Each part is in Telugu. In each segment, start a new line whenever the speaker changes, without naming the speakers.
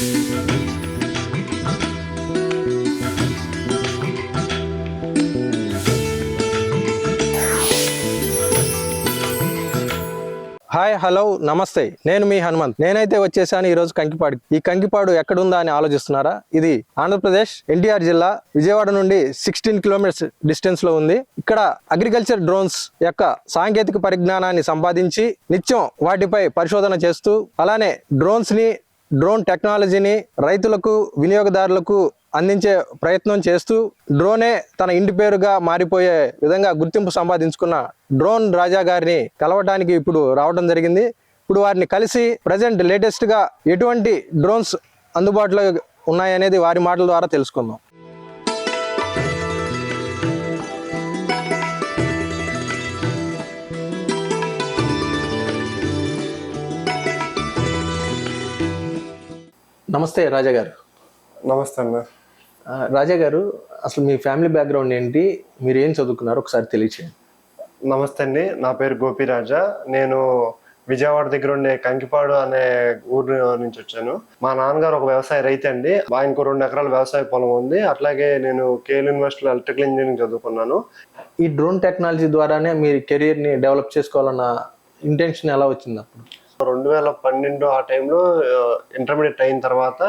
హాయ్ హలో నమస్తే, నేను మీ హనుమంత్. నేనైతే వచ్చేసాను ఈరోజు కంకిపాడు. ఈ కంకిపాడు ఎక్కడుందా అని ఆలోచిస్తున్నారా? ఇది ఆంధ్రప్రదేశ్ ఎన్టీఆర్ జిల్లా విజయవాడ నుండి 16 కిలోమీటర్స్ డిస్టెన్స్ లో ఉంది. ఇక్కడ అగ్రికల్చర్ డ్రోన్స్ యొక్క సాంకేతిక పరిజ్ఞానాన్ని సంపాదించి నిత్యం వాటిపై పరిశోధన చేస్తూ, అలానే డ్రోన్ టెక్నాలజీని రైతులకు, వినియోగదారులకు అందించే ప్రయత్నం చేస్తూ, డ్రోనే తన ఇంటి పేరుగా మారిపోయే విధంగా గుర్తింపు సంపాదించుకున్న డ్రోన్ రాజా గారిని కలవడానికి ఇప్పుడు రావడం జరిగింది. ఇప్పుడు వారిని కలిసి ప్రజెంట్ లేటెస్ట్ గా ఎటువంటి డ్రోన్స్ అందుబాటులో ఉన్నాయనేది వారి మాటల ద్వారా తెలుసుకుందాం. నమస్తే రాజా గారు.
నమస్తే అన్న.
రాజా గారు, అసలు మీ ఫ్యామిలీ బ్యాక్గ్రౌండ్ ఏంటి, మీరు ఏం చదువుకున్నారు ఒకసారి తెలియచేయండి.
నమస్తే అండి, నా పేరు గోపిరాజా. నేను విజయవాడ దగ్గర ఉండే కంకిపాడు అనే ఊరు నుంచి వచ్చాను. మా నాన్నగారు ఒక వ్యవసాయ రైతు అండి. ఆయనకు 2 ఎకరాల వ్యవసాయ పొలం ఉంది. అట్లాగే నేను కేఎల్ యూనివర్సిటీలో ఎలక్ట్రికల్ ఇంజనీరింగ్ చదువుకున్నాను.
ఈ డ్రోన్ టెక్నాలజీ ద్వారానే మీరు కెరీర్ని డెవలప్ చేసుకోవాలన్న ఇంటెన్షన్ ఎలా వచ్చింది అప్పుడు?
2012 ఆ టైంలో ఇంటర్మీడియట్ అయిన తర్వాత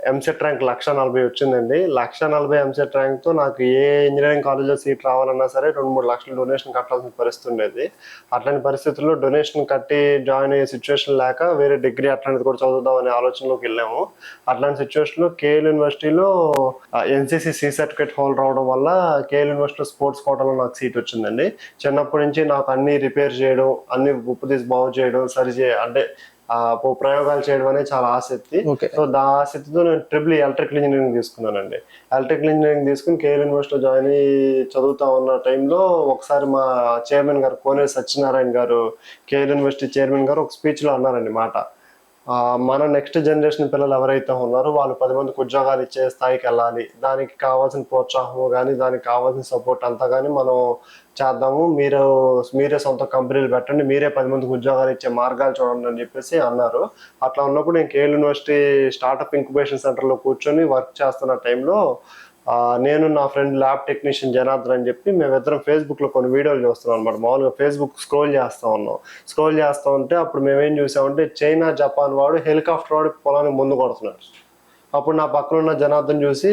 ఎంసెట్ ర్యాంక్ 140 వచ్చిందండి. 140 ఎంసెట్ ర్యాంక్తో నాకు ఏ ఇంజనీరింగ్ కాలేజ్లో సీట్ రావాలన్నా సరే 2-3 లక్షలు డొనేషన్ కట్టాల్సిన పరిస్థితి ఉండేది. అట్లాంటి పరిస్థితుల్లో డొనేషన్ కట్టి జాయిన్ అయ్యే సిచ్యువేషన్ లేక వేరే డిగ్రీ అట్లాంటిది కూడా చదువుదాం అనే ఆలోచనలోకి వెళ్ళాము. అట్లాంటి సిచ్యువేషన్లో కేఎల్ యూనివర్సిటీలో ఎన్సీసీ సి సర్టిఫికేట్ హోల్డర్ రావడం వల్ల కేఎల్ యూనివర్సిటీలో స్పోర్ట్స్ కోటాలో నాకు సీట్ వచ్చిందండి. చిన్నప్పటి నుంచి నాకు అన్ని రిపేర్ చేయడం, అన్ని ఉప్పు తీసి బాగు చేయడం, అంటే ప్రయోగాలు చేయడం అనేది చాలా ఆసక్తి. సో ఆ ఆసక్తితో నేను ఎలక్ట్రికల్ ఇంజనీరింగ్ తీసుకున్నానండి. ఎలక్ట్రికల్ ఇంజనీరింగ్ తీసుకుని కేఎల్ యూనివర్సిటీలో జాయిన్ అయ్యి చదువుతా ఉన్న టైంలో ఒకసారి మా చైర్మన్ గారు కోనేరు సత్యనారాయణ గారు, కేఎల్ యూనివర్సిటీ చైర్మన్ గారు ఒక స్పీచ్లో అన్నారండి మాట, మన నెక్స్ట్ జనరేషన్ పిల్లలు ఎవరైతే ఉన్నారో వాళ్ళు 10 మందికి ఉద్యోగాలు ఇచ్చే స్థాయికి వెళ్ళాలి. దానికి కావాల్సిన ప్రోత్సాహము కానీ, దానికి కావాల్సిన సపోర్ట్ అంతా కానీ మనం చేద్దాము. మీరే సొంత కంపెనీలు పెట్టండి, మీరే 10 మందికి ఉద్యోగాలు ఇచ్చే మార్గాలు చూడండి అని చెప్పేసి అన్నారు. అట్లా ఉన్నప్పుడు నేను కేఎల్ యూనివర్సిటీ స్టార్టప్ ఇంక్యుబేషన్ సెంటర్లో కూర్చొని వర్క్ చేస్తున్న టైంలో నేను నా ఫ్రెండ్ ల్యాబ్ టెక్నీషియన్ జనార్దన్ అని చెప్పి మేమిద్దరం ఫేస్బుక్లో కొన్ని వీడియోలు చూస్తున్నాం అనమాట. మామూలుగా ఫేస్బుక్ స్క్రోల్ చేస్తూ ఉంటే అప్పుడు మేమేం చూసామంటే చైనా, జపాన్ వాడు హెలికాప్టర్ వాడు పొలానికి ముందు కొడుతున్నాడు. అప్పుడు నా పక్కన ఉన్న జనార్దన్ చూసి,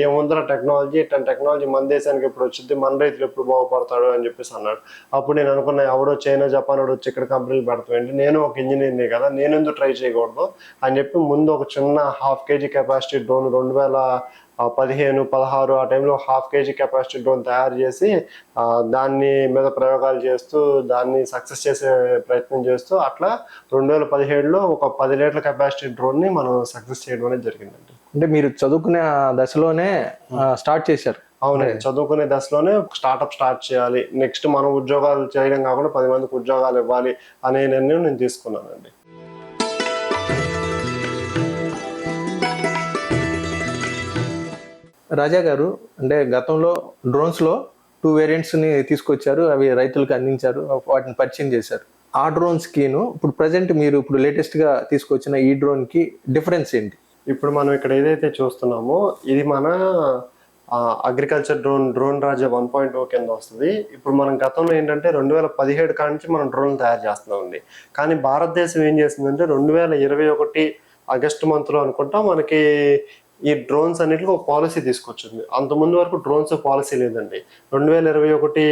ఏముందర టెక్నాలజీ, ఇట్లాంటి టెక్నాలజీ మన దేశానికి ఎప్పుడు వచ్చింది, మన రైతులు ఎప్పుడు బాగుపడతాడు అని చెప్పేసి అన్నాడు. అప్పుడు నేను అనుకున్నా, ఎవడో చైనా, జపాన్ వాడు వచ్చి ఇక్కడ కంపెనీలు పెడతామండి, నేను ఒక ఇంజనీర్ని కదా, నేను ఎందుకు ట్రై చేయకూడదు అని చెప్పి ముందు ఒక చిన్న 1/2 kg కెపాసిటీ డ్రోన్ 2015-16 ఆ టైంలో 1/2 kg కెపాసిటీ డ్రోన్ తయారు చేసి దాన్ని మీద ప్రయోగాలు చేస్తూ దాన్ని సక్సెస్ చేసే ప్రయత్నం చేస్తూ అట్లా 2017లో ఒక 10 లీటర్ల కెపాసిటీ డ్రోన్ని మనం సక్సెస్ చేయడం అనేది జరిగిందండి.
అంటే మీరు చదువుకునే దశలోనే స్టార్ట్ చేశారు?
అవునండి, చదువుకునే దశలోనే స్టార్ట్అప్ స్టార్ట్ చేయాలి, నెక్స్ట్ మనం ఉద్యోగాలు చేయడం కాకుండా 10 మందికి ఉద్యోగాలు ఇవ్వాలి అనే నిర్ణయం నేను తీసుకున్నానండి.
రాజా గారు, అంటే గతంలో డ్రోన్స్లో 2 వేరియంట్స్ని తీసుకొచ్చారు, అవి రైతులకు అందించారు, వాటిని పరిచయం చేశారు. ఆ డ్రోన్స్కిను ఇప్పుడు ప్రజెంట్ మీరు లేటెస్ట్గా తీసుకొచ్చిన ఈ డ్రోన్కి డిఫరెన్స్ ఏంటి?
ఇప్పుడు మనం ఇక్కడ ఏదైతే చూస్తున్నామో ఇది మన అగ్రికల్చర్ డ్రోన్ రాజా 1.0 కింద వస్తుంది. ఇప్పుడు మనం గతంలో ఏంటంటే 2017 కాడి నుంచి మనం డ్రోన్లు తయారు చేస్తున్నామండి. కానీ భారతదేశం ఏం చేసిందంటే 2021 ఆగస్టు మంత్లో అనుకుంటా మనకి ఈ డ్రోన్స్ అన్నిటికీ ఒక పాలసీ తీసుకొచ్చింది. అంతకుముందు వరకు డ్రోన్స్ పాలసీ లేదండి. 2021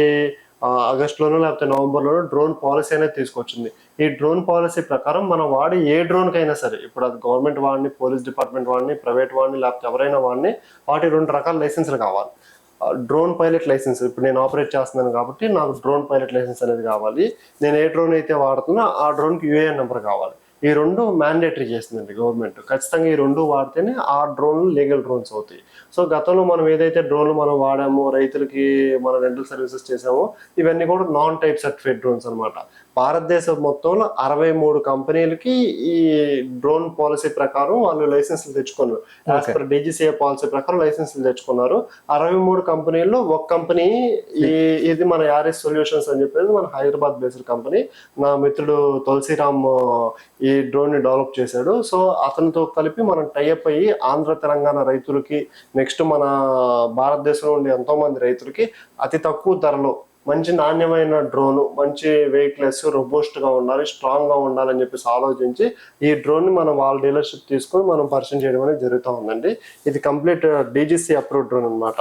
ఆగస్టులోనో లేకపోతే నవంబర్లోనో డ్రోన్ పాలసీ అనేది తీసుకొచ్చింది. ఈ డ్రోన్ పాలసీ ప్రకారం మనం వాడి ఏ డ్రోన్కైనా సరే, ఇప్పుడు అది గవర్నమెంట్ వాడిని, పోలీస్ డిపార్ట్మెంట్ వాడిని, ప్రైవేట్ వాడిని, లేకపోతే ఎవరైనా వాడిని, వాటి 2 రకాల లైసెన్స్లు కావాలి. డ్రోన్ పైలట్ లైసెన్స్, ఇప్పుడు నేను ఆపరేట్ చేస్తున్నాను కాబట్టి నాకు డ్రోన్ పైలట్ లైసెన్స్ అనేది కావాలి. నేను ఏ డ్రోన్ అయితే వాడుతున్నా ఆ డ్రోన్కి యూఏఎన్ నెంబర్ కావాలి. ఈ 2 మ్యాండేటరీ చేసిందండి గవర్నమెంట్. ఖచ్చితంగా ఈ 2 వాడితేనే ఆ డ్రోన్లు లీగల్ డ్రోన్స్ అవుతాయి. సో గతంలో మనం ఏదైతే డ్రోన్లు మనం వాడామో, రైతులకి మన రెంటల్ సర్వీసెస్ చేసామో, ఇవన్నీ కూడా నాన్ టైప్ సర్టిఫైడ్ డ్రోన్స్ అనమాట. భారతదేశం మొత్తంలో 63 కంపెనీలకి ఈ డ్రోన్ పాలసీ ప్రకారం వాళ్ళు లైసెన్సులు తెచ్చుకున్నారు. యాజ్ పర్ DGCA పాలసీ ప్రకారం లైసెన్సులు తెచ్చుకున్నారు. 63 కంపెనీల్లో ఒక కంపెనీ ఇది మన యారిస్ సొల్యూషన్స్ అని చెప్పేసి మన హైదరాబాద్ బేస్డ్ కంపెనీ. నా మిత్రుడు తులసిరామ్ ఈ డ్రోన్ ని డెవలప్ చేశాడు. సో అతనితో కలిపి మనం టైఅప్ అయ్యి ఆంధ్ర తెలంగాణ రైతులకి, నెక్స్ట్ మన భారతదేశంలో ఉండే ఎంతో మంది రైతులకి అతి తక్కువ ధరలో మంచి నాణ్యమైన డ్రోన్, మంచి వెయిట్ లెస్, రోబోస్ట్ గా ఉండాలి, స్ట్రాంగ్ గా ఉండాలని చెప్పేసి ఆలోచించి ఈ డ్రోన్ ని మనం వాళ్ళ డీలర్షిప్ తీసుకొని మనం పరిచయం చేయడం అనేది జరుగుతూ ఉందండి. ఇది కంప్లీట్ DGC అప్రూవ్డ్ డ్రోన్ అనమాట.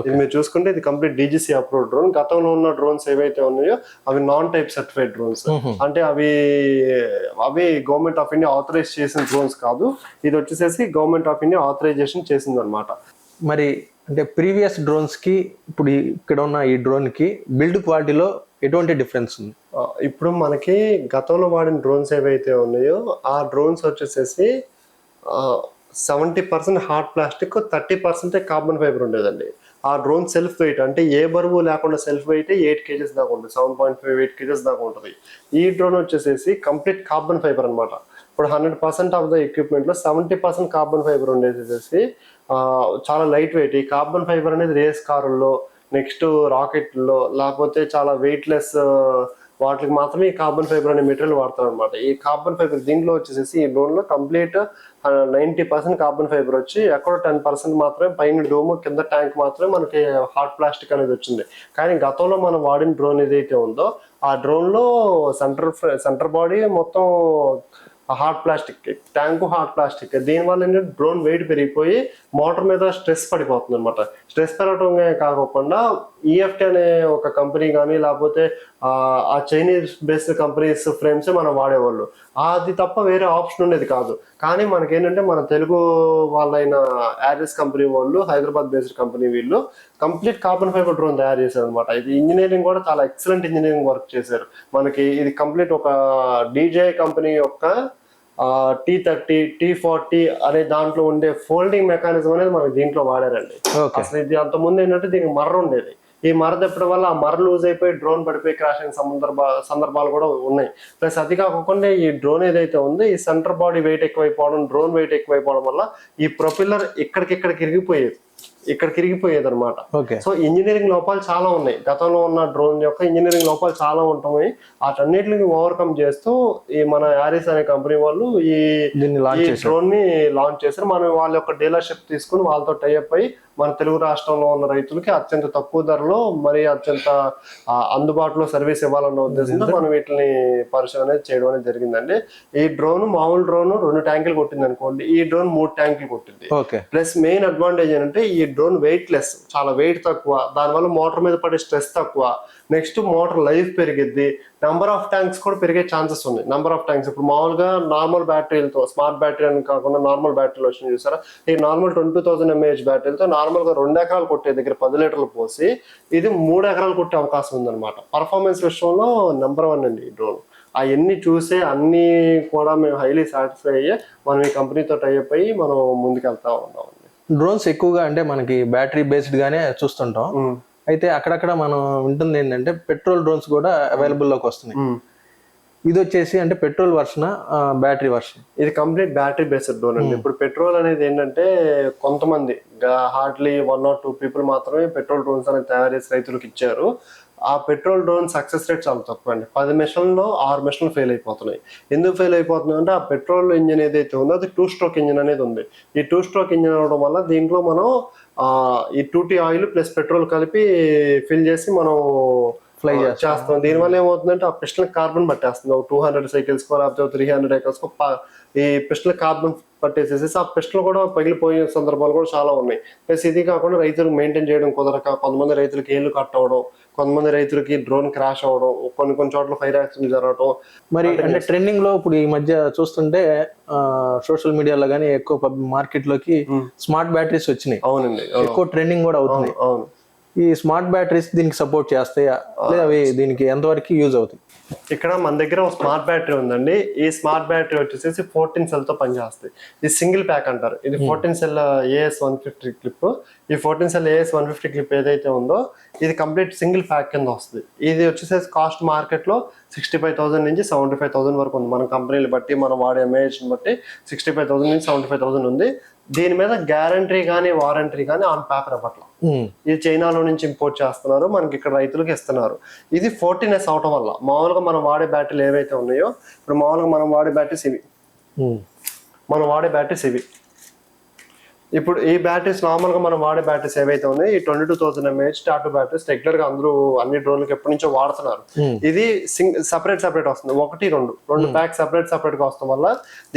ఇది మీరు చూసుకుంటే ఇది కంప్లీట్ DGC అప్రూవ్డ్ డ్రోన్. గతంలో ఉన్న డ్రోన్స్ ఏవైతే ఉన్నాయో అవి నాన్ టైప్ సర్టిఫైడ్ డ్రోన్స్, అంటే అవి గవర్నమెంట్ ఆఫ్ ఇండియా ఆథరైజ్ చేసిన డ్రోన్స్ కాదు. ఇది వచ్చేసేసి గవర్నమెంట్ ఆఫ్ ఇండియా ఆథరైజేషన్ చేసింది అనమాట.
మరి అంటే ప్రీవియస్ డ్రోన్స్ కి ఇప్పుడు ఇక్కడ ఉన్న ఈ డ్రోన్ కి బిల్డ్ క్వాలిటీలో ఎటువంటి డిఫరెన్స్ ఉంది?
ఇప్పుడు మనకి గతంలో వాడిన డ్రోన్స్ ఏవైతే ఉన్నాయో ఆ డ్రోన్స్ వచ్చేసేసి 70% హార్డ్ ప్లాస్టిక్, 30% కార్బన్ ఫైబర్ ఉండేదండి. ఆ డ్రోన్ సెల్ఫ్ వెయిట్ అంటే ఏ బరువు లేకుండా సెల్ఫ్ వెయిట్ 8 kgs దాకా ఉంటుంది, 7.58 kgs దాకా ఉంటుంది. ఈ డ్రోన్ వచ్చేసేసి కంప్లీట్ కార్బన్ ఫైబర్ అనమాట. ఇప్పుడు 100% ఆఫ్ ద ఎక్విప్మెంట్ లో 70% కార్బన్ ఫైబర్ ఉండేసేసి చాలా లైట్ వెయిట్. ఈ కార్బన్ ఫైబర్ అనేది రేస్ కారుల్లో, నెక్స్ట్ రాకెట్లో, లేకపోతే చాలా వెయిట్ లెస్ వాటికి మాత్రమే ఈ కార్బన్ ఫైబర్ అనే మెటీరియల్ వాడతారు అనమాట. ఈ కార్బన్ ఫైబర్ దీంట్లో వచ్చేసేసి ఈ డ్రోన్ లో కంప్లీట్ 90% కార్బన్ ఫైబర్ వచ్చి ఎక్కడో 10% మాత్రమే పైన డోమ్, కింద ట్యాంక్ మాత్రమే మనకి హార్డ్ ప్లాస్టిక్ అనేది వచ్చింది. కానీ గతంలో మనం వాడిన డ్రోన్ ఏదైతే ఉందో ఆ డ్రోన్ లో సెంటర్ బాడీ మొత్తం hard plastic, tank hard plastic. దీనివల్ల ఏంటంటే డ్రోన్ వెయిట్ పెరిగిపోయి మోటార్ మీద స్ట్రెస్ పడిపోతుంది అనమాట. స్ట్రెస్ పెరగటమే కాకుండా EFT అనే ఒక కంపెనీ కానీ లేకపోతే ఆ చైనీస్ బేస్డ్ కంపెనీస్ ఫ్రేమ్స్ మనం వాడేవాళ్ళు. అది తప్ప వేరే ఆప్షన్ ఉండేది కాదు. కానీ మనకేంటంటే మన తెలుగు వాళ్ళైన యారిస్ కంపెనీ వాళ్ళు, హైదరాబాద్ బేస్డ్ కంపెనీ వీళ్ళు కంప్లీట్ కార్బన్ ఫైబర్ డ్రోన్ తయారు చేశారు అనమాట. ఇది ఇంజనీరింగ్ కూడా చాలా ఎక్సలెంట్ ఇంజనీరింగ్ వర్క్ చేశారు. మనకి ఇది కంప్లీట్ ఒక DJI కంపెనీ యొక్క T30, T40 అనే దాంట్లో ఉండే ఫోల్డింగ్ మెకానిజం అనేది మనకి దీంట్లో వాడారండి. అసలు ఇది అంత ముందు ఏంటంటే దీనికి మర్ర ఉండేది. ఈ మర తిప్పడం వల్ల ఆ మర లూజ్ అయిపోయి డ్రోన్ పడిపోయి క్రాష్ అయిన సందర్భాలు కూడా ఉన్నాయి. ప్లస్ అది కాకుండా ఈ డ్రోన్ ఏదైతే ఉందో ఈ సెంటర్ బాడీ వెయిట్ ఎక్కువైపోవడం, డ్రోన్ వెయిట్ ఎక్కువైపోవడం వల్ల ఈ ప్రొపెల్లర్ ఇక్కడికి ఇరిగిపోయేది అనమాట. సో ఇంజనీరింగ్ లోపాలు చాలా ఉన్నాయి. గతంలో ఉన్న డ్రోన్ యొక్క ఇంజనీరింగ్ లోపాలు చాలా ఉంటాయి. వాటన్నిటిని ఓవర్కమ్ చేస్తూ ఈ మన యారిస్ అనే కంపెనీ వాళ్ళు ఈ డ్రోన్ ని లాంచ్ చేశారు. మనం వాళ్ళ యొక్క డీలర్షిప్ తీసుకుని వాళ్ళతో టైఅప్ అయ్యి మన తెలుగు రాష్ట్రంలో ఉన్న రైతులకి అత్యంత తక్కువ ధరలో మరి అత్యంత అందుబాటులో సర్వీస్ ఇవ్వాలన్న ఉద్దేశంతో మనం వీటిని పరిచయం అనేది చేయడం అనేది జరిగిందండి. ఈ డ్రోన్ మామూలు డ్రోన్ 2 ట్యాంకులు కొట్టింది అనుకోండి, ఈ డ్రోన్ 3 ట్యాంకులు కొట్టింది. ప్లస్ మెయిన్ అడ్వాంటేజ్ ఏంటంటే ఈ డ్రోన్ వెయిట్ లెస్, చాలా వెయిట్ తక్కువ, దానివల్ల మోటార్ మీద పడే స్ట్రెస్ తక్కువ, నెక్స్ట్ మోటార్ లైఫ్ పెరిగిద్ది, నెంబర్ ఆఫ్ ట్యాంక్స్ కూడా పెరిగే ఛాన్సెస్ ఉన్నాయి. నెంబర్ ఆఫ్ ట్యాంక్స్ ఇప్పుడు మామూలుగా నార్మల్ బ్యాటరీలతో, స్మార్ట్ బ్యాటరీ అని కాకుండా నార్మల్ బ్యాటరీలు వచ్చినాయి చూసారా, ఈ నార్మల్ 22,000 mAh బ్యాటరీలతో నార్మల్ గా 2 ఎకరాలు కొట్టే దగ్గర 10 లీటర్లు పోసి ఇది 3 ఎకరాలు కొట్టే అవకాశం ఉందన్నమాట. పర్ఫార్మెన్స్ విషయంలో నెంబర్ 1 అండి ఈ డ్రోన్. అవన్నీ చూసే అన్ని కూడా మేము హైలీ సాటిస్ఫై అయ్యి మనం ఈ కంపెనీతో టైఅప్ అయ్యి మనం ముందుకెళ్తా ఉన్నాం.
డ్రోన్స్ ఎక్కువగా అంటే మనకి బ్యాటరీ బేస్డ్ గానే చూస్తుంటాం. అయితే అక్కడక్కడ మనం వింటుంది ఏంటంటే పెట్రోల్ డ్రోన్స్ కూడా అవైలబుల్ లోకి వస్తున్నాయి. ఇది వచ్చేసి అంటే పెట్రోల్ వర్షన్, బ్యాటరీ వర్షన్?
ఇది కంప్లీట్ బ్యాటరీ బేస్డ్ డ్రోన్ అండి. ఇప్పుడు పెట్రోల్ అనేది ఏంటంటే కొంతమంది హార్డ్లీ 1 or 2 people మాత్రమే పెట్రోల్ డ్రోన్స్ అనేది తయారు చేసి రైతులకు ఇచ్చారు. ఆ పెట్రోల్ డ్రోన్ సక్సెస్ రేట్ చాలా తక్కువ అండి. 10 మిషన్లో 6 మిషన్లు ఫెయిల్ అయిపోతున్నాయి. ఎందుకు ఫెయిల్ అయిపోతున్నాయి అంటే ఆ పెట్రోల్ ఇంజిన్ ఏదైతే ఉందో అది 2 stroke ఇంజిన్ అనేది ఉంది. ఈ 2 stroke ఇంజిన్ అవడం వల్ల దీంట్లో మనం ఈ 2T ఆయిల్ ప్లస్ పెట్రోల్ కలిపి ఫిల్ చేసి మనం ఫ్లై చేస్తాం. దీనివల్ల ఏమవుతుందంటే ఆ పిస్టల్ కార్బన్ పట్టేస్తుంది. 200 cycles లేకపోతే 300 acres ఈ పిస్టల్ కార్బన్ పట్టేసేసి ఆ పిస్టల్ కూడా పగిలిపోయే సందర్భాలు కూడా చాలా ఉన్నాయి. ప్లస్ ఇది కాకుండా రైతులకు మెయింటైన్ చేయడం కుదరక కొంతమంది రైతులకి ఏళ్ళు కట్ అవడం, కొంతమంది రైతులకి డ్రోన్ క్రాష్ అవడం, కొన్ని చోట్ల ఫైర్ యాక్సిడెంట్ జరగడం.
మరి అంటే ట్రెండింగ్ లో ఇప్పుడు ఈ మధ్య చూస్తుంటే సోషల్ మీడియాలో కానీ ఎక్కువ మార్కెట్ లోకి స్మార్ట్ బ్యాటరీస్ వచ్చినాయి.
అవునండి,
ఎక్కువ ట్రెండింగ్ కూడా అవుతుంది.
అవును.
ఈ స్మార్ట్ బ్యాటరీస్ దీనికి సపోర్ట్ చేస్తాయా లేదా అవి దీనికి ఎంతవరకు యూజ్ అవుతాయి?
ఇక్కడ మన దగ్గర ఒక స్మార్ట్ బ్యాటరీ ఉందండి. ఈ స్మార్ట్ బ్యాటరీ వచ్చేసి 14 సెల్ తో పనిచేస్తుంది. ఇది సింగిల్ ప్యాక్ అంటారు. ఇది 14 సెల్ AS150 క్లిప్. ఈ 14 సెల్ AS150 క్లిప్ ఏదైతే ఉందో ఇది కంప్లీట్ సింగిల్ ప్యాక్ కింద వస్తుంది. ఇది వచ్చేసి కాస్ట్ మార్కెట్ లో 65,000 నుంచి 75,000 వరకు ఉంది. మన కంపెనీలు బట్టి మనం వాడే ఎంఏహెచ్ బట్టి 65,000 నుంచి 75,000 ఉంది. దీని మీద గ్యారంటీ కానీ వారంటీ కానీ ఆన్ పేపర్ ఇవ్వట్లేదు. ఇది చైనాలో నుంచి ఇంపోర్ట్ చేస్తున్నారు, మనకి ఇక్కడ రైతులకు ఇస్తున్నారు. ఇది 14S అవటం వల్ల మామూలుగా మనం వాడే బ్యాటరీలు ఏవైతే ఉన్నాయో, ఇప్పుడు మామూలుగా మనం వాడే బ్యాటరీస్ ఇవి. ఇప్పుడు ఈ బ్యాటరీస్ నార్మల్గా మనం వాడే బ్యాటరీస్ ఏవైతే ఉన్నాయో ఈ 22,000 mAh టాటూ బ్యాటరీస్ రెగ్యులర్ గా అందరూ అన్ని డ్రోన్లకు ఎప్పటి నుంచో వాడుతున్నారు. ఇది సపరేట్ వస్తుంది, 2 ప్యాక్ సపరేట్ గా వస్తాం వల్ల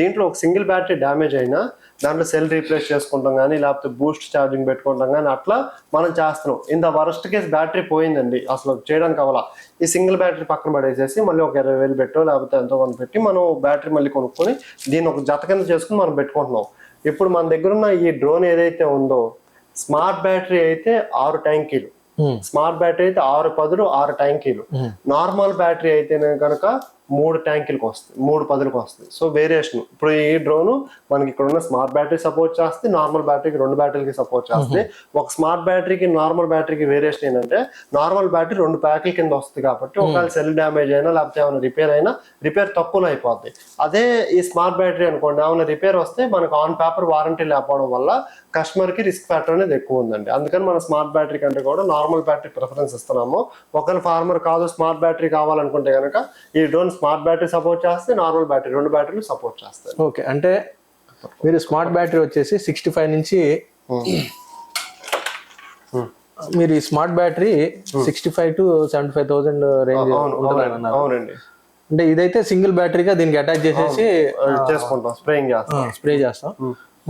దీంట్లో ఒక సింగిల్ బ్యాటరీ డ్యామేజ్ అయినా దాంట్లో సెల్ రీప్లేస్ చేసుకుంటాం కానీ లేకపోతే బూస్ట్ ఛార్జింగ్ పెట్టుకుంటాం కానీ అట్లా మనం చేస్తున్నాం. ఇంత వరస్ట్ కేసు బ్యాటరీ పోయిందండి, అసలు చేయడానికి అవ్వాల. ఈ సింగిల్ బ్యాటరీ పక్కన పడేసేసి మళ్ళీ ఒక 20,000 పెట్టో లేకపోతే ఎంతో కొంత పెట్టి మనం బ్యాటరీ మళ్ళీ కొనుక్కొని దీన్ని ఒక జత కింద చేసుకుని మనం పెట్టుకుంటున్నాం. ఇప్పుడు మన దగ్గర ఉన్న ఈ డ్రోన్ ఏదైతే ఉందో స్మార్ట్ బ్యాటరీ అయితే 6 ట్యాంకీలు, స్మార్ట్ బ్యాటరీ అయితే 6 పదులు 6 ట్యాంకీలు, నార్మల్ బ్యాటరీ అయితే కనుక 3 ట్యాంకీలకు వస్తుంది, 3 పదులకు వస్తుంది. సో వేరియేషన్ ఇప్పుడు ఈ డ్రోన్ మనకి ఇక్కడ ఉన్న స్మార్ట్ బ్యాటరీ సపోర్ట్ చేస్తుంది, నార్మల్ బ్యాటరీకి 2 బ్యాటరీలకి సపోర్ట్ చేస్తుంది. ఒక స్మార్ట్ బ్యాటరీకి నార్మల్ బ్యాటరీకి వేరియేషన్ ఏంటంటే నార్మల్ బ్యాటరీ 2 ప్యాకుల కింద వస్తుంది కాబట్టి ఒకవేళ సెల్ డ్యామేజ్ అయినా లేకపోతే ఏమైనా రిపేర్ అయినా రిపేర్ తక్కువలో అయిపోద్ది. అదే ఈ స్మార్ట్ బ్యాటరీ అనుకోండి ఏమైనా రిపేర్ వస్తే మనకు ఆన్ పేపర్ వారంటీ లేకపోవడం వల్ల కస్టమర్ కి రిస్క్ ఫ్యాక్టర్ అనేది ఎక్కువ ఉందండి. అందుకని మన స్మార్ట్ బ్యాటరీ కంటే కూడా నార్మల్ బ్యాటరీ ప్రిఫరెన్స్ ఇస్తున్నాము. ఒకవేళ ఫార్మర్ కాదు స్మార్ట్ బ్యాటరీ కావాలనుకుంటే కనుక ఈ డ్రోన్ స్మార్ట్ బ్యాటరీ సపోర్ట్ చేస్తే, నార్మల్ బ్యాటరీ 2 బ్యాటరీలు సపోర్ట్ చేస్తాయి.
ఓకే, అంటే మీరు స్మార్ట్ బ్యాటరీ వచ్చేసి 65 నుంచి మీరు ఈ స్మార్ట్ బ్యాటరీ 65 to 75,000 రేంజ్ ఉంటుంది అన్నారు.
అవునండి.
అంటే ఇదైతే సింగిల్ బ్యాటరీగా దీనికి అటాచ్ చేసేసి
చేసుకుంటాం,
స్ప్రే చేస్తాం.